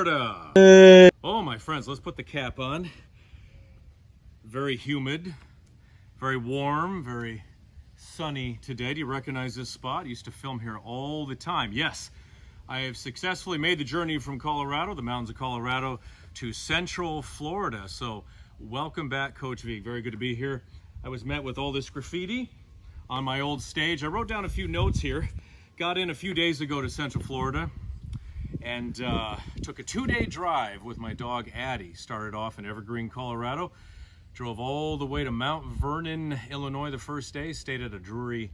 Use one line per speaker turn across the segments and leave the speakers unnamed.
Florida. Oh, my friends, let's put the cap on. Very humid, very warm, very sunny today. Do you recognize this spot? I used to film here all the time. Yes, I have successfully made the journey from Colorado, the mountains of Colorado, to Central Florida. So welcome back, Coach Vigue. Very good to be here. I was met with all this graffiti on my old stage. I wrote down a few notes here. Got in a few days ago to Central Florida and took a 2-day drive with my dog Addie. Started off in Evergreen, Colorado. Drove all the way to Mount Vernon, Illinois the first day. Stayed at a brewery.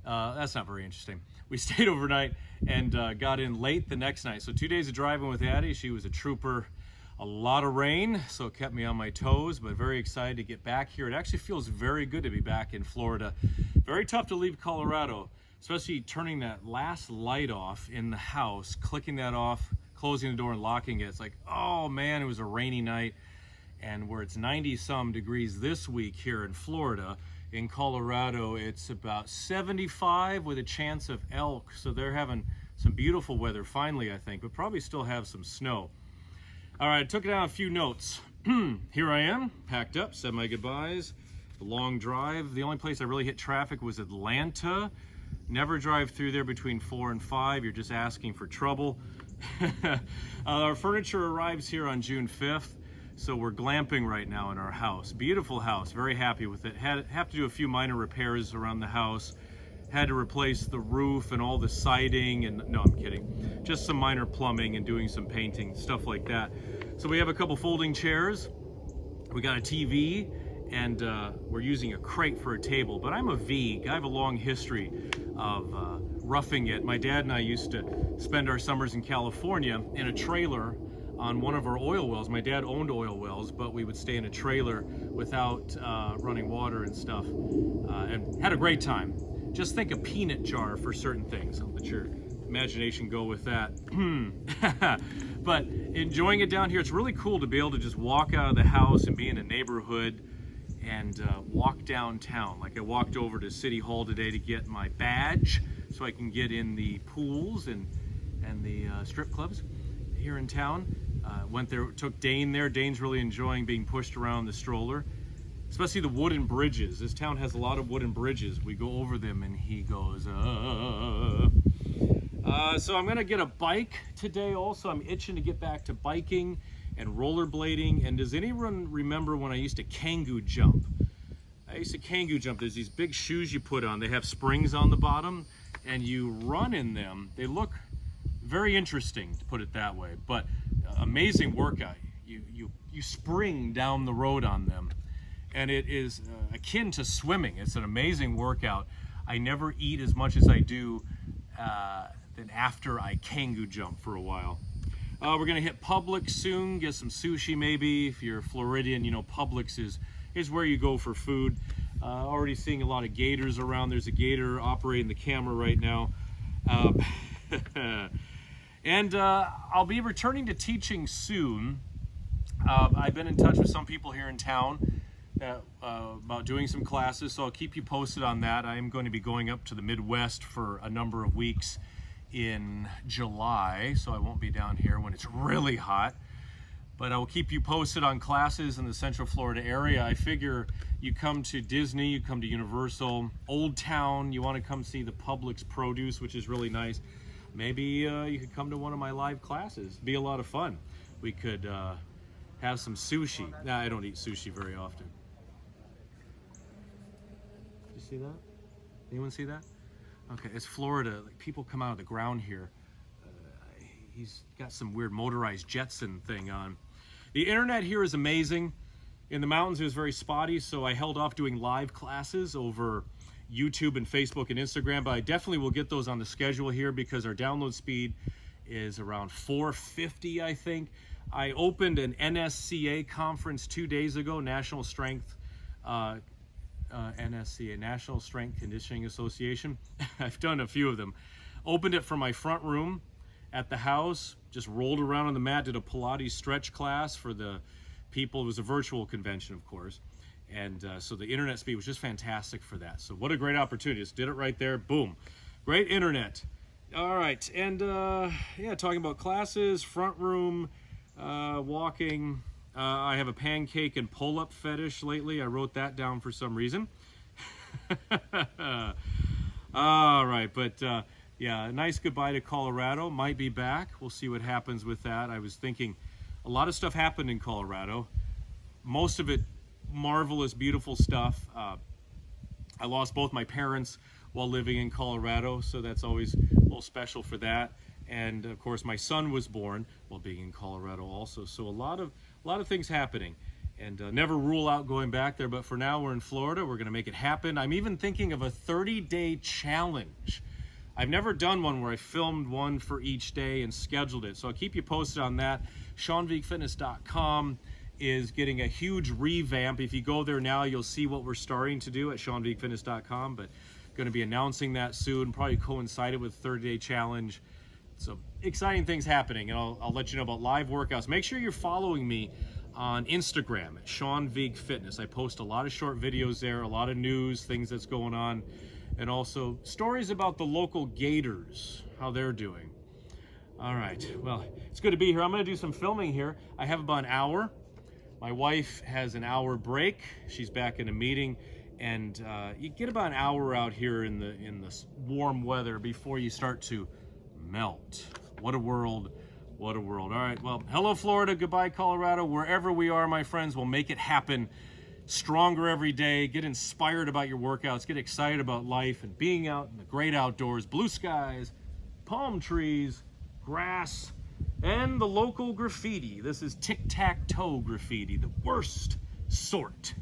That's not very interesting. We stayed overnight and got in late the next night. So 2 days of driving with Addie. She was a trooper. A lot of rain, so it kept me on my toes, but very excited to get back here. It actually feels very good to be back in Florida. Very tough to leave Colorado, especially turning that last light off in the house, clicking that off, closing the door and locking it. It's like, oh man, it was a rainy night. And where it's 90-some degrees this week here in Florida, in Colorado, it's about 75 with a chance of elk. So they're having some beautiful weather finally, I think, but probably still have some snow. All right, I took down a few notes. Here I am, packed up, said my goodbyes. The long drive. The only place I really hit traffic was Atlanta. Never drive through there between 4 and 5. You're just asking for trouble. Our furniture arrives here on June 5th. So we're glamping right now in our house. Beautiful house, very happy with it. Have to do a few minor repairs around the house. Had to replace the roof and all the siding and, no, I'm kidding. Just some minor plumbing and doing some painting, stuff like that. So we have a couple folding chairs. We got a TV and we're using a crate for a table, but I'm a Vigue. I have a long history of roughing it. My dad and I used to spend our summers in California in a trailer on one of our oil wells. My dad owned oil wells, but we would stay in a trailer without running water and stuff, and had a great time. Just think a peanut jar for certain things. I'll let your imagination go with that. But enjoying it down here, it's really cool to be able to just walk out of the house and be in a neighborhood and walk downtown. Like I walked over to City Hall today to get my badge so I can get in the pools and the strip clubs here in town. Went there, took Dane there. Dane's really enjoying being pushed around the stroller, especially the wooden bridges. This town has a lot of wooden bridges. We go over them and he goes, So I'm gonna get a bike today also. I'm itching to get back to biking and rollerblading. And does anyone remember when I used to kangoo jump? I used to kangoo jump. There's these big shoes you put on. They have springs on the bottom and you run in them. They look very interesting, to put it that way, but amazing workout. You spring down the road on them, and it is akin to swimming. It's an amazing workout. I never eat as much as I do than after I kangoo jump for a while. We're gonna hit Publix soon, get some sushi maybe. If you're Floridian, you know Publix is where you go for food. Already seeing a lot of gators around. There's a gator operating the camera right now. And I'll be returning to teaching soon. I've been in touch with some people here in town about doing some classes, so I'll keep you posted on that. I am going to be going up to the Midwest for a number of weeks in July, so I won't be down here when it's really hot. But I will keep you posted on classes in the Central Florida area. I figure you come to Disney, you come to Universal, Old Town, you want to come see the Publix produce, which is really nice. Maybe you could come to one of my live classes. It'd be a lot of fun. We could have some sushi. Nah, I don't eat sushi very often. Did you see that? Anyone see that? Okay, it's Florida. Like, people come out of the ground here. He's got some weird motorized Jetson thing on. The internet here is amazing. In the mountains, it was very spotty, so I held off doing live classes over YouTube and Facebook and Instagram, but I definitely will get those on the schedule here because our download speed is around 450, I think. I opened an NSCA conference 2 days ago, National Strength, NSCA, National Strength Conditioning Association. I've done a few of them. Opened it from my front room at the house, just rolled around on the mat, did a Pilates stretch class for the people. It was a virtual convention, of course. And so the internet speed was just fantastic for that. So what a great opportunity. Just did it right there. Boom. Great internet. All right. And yeah, talking about classes, front room, Walking. I have a pancake and pull-up fetish lately. I wrote that down for some reason. All right, but yeah, a nice goodbye to Colorado. Might be back. We'll see what happens with that. I was thinking a lot of stuff happened in Colorado. Most of it marvelous, beautiful stuff. I lost both my parents while living in Colorado, so that's always a little special for that. And of course, my son was born while being in Colorado also. So a lot of things happening, and never rule out going back there. But for now, we're in Florida. We're going to make it happen. I'm even thinking of a 30-day challenge. I've never done one where I filmed one for each day and scheduled it. So I'll keep you posted on that. SeanVigueFitness.com is getting a huge revamp. If you go there now, you'll see what we're starting to do at SeanVigueFitness.com, but going to be announcing that soon, probably coincided with 30-day challenge. So exciting things happening, and I'll let you know about live workouts. Make sure you're following me on Instagram at Sean Vigue Fitness. I post a lot of short videos there, a lot of news, things that's going on, and also stories about the local Gators, how they're doing. All right, well, it's good to be here. I'm going to do some filming here. I have about an hour. My wife has an hour break. She's back in a meeting, and you get about an hour out here in the warm weather before you start to melt. What a world, what a world. All right, well, hello Florida, goodbye Colorado. Wherever we are, my friends, we'll make it happen. Stronger every day. Get inspired about your workouts. Get excited about life and being out in the great outdoors. Blue skies, palm trees, grass, and the local graffiti. This is tic-tac-toe graffiti, the worst sort.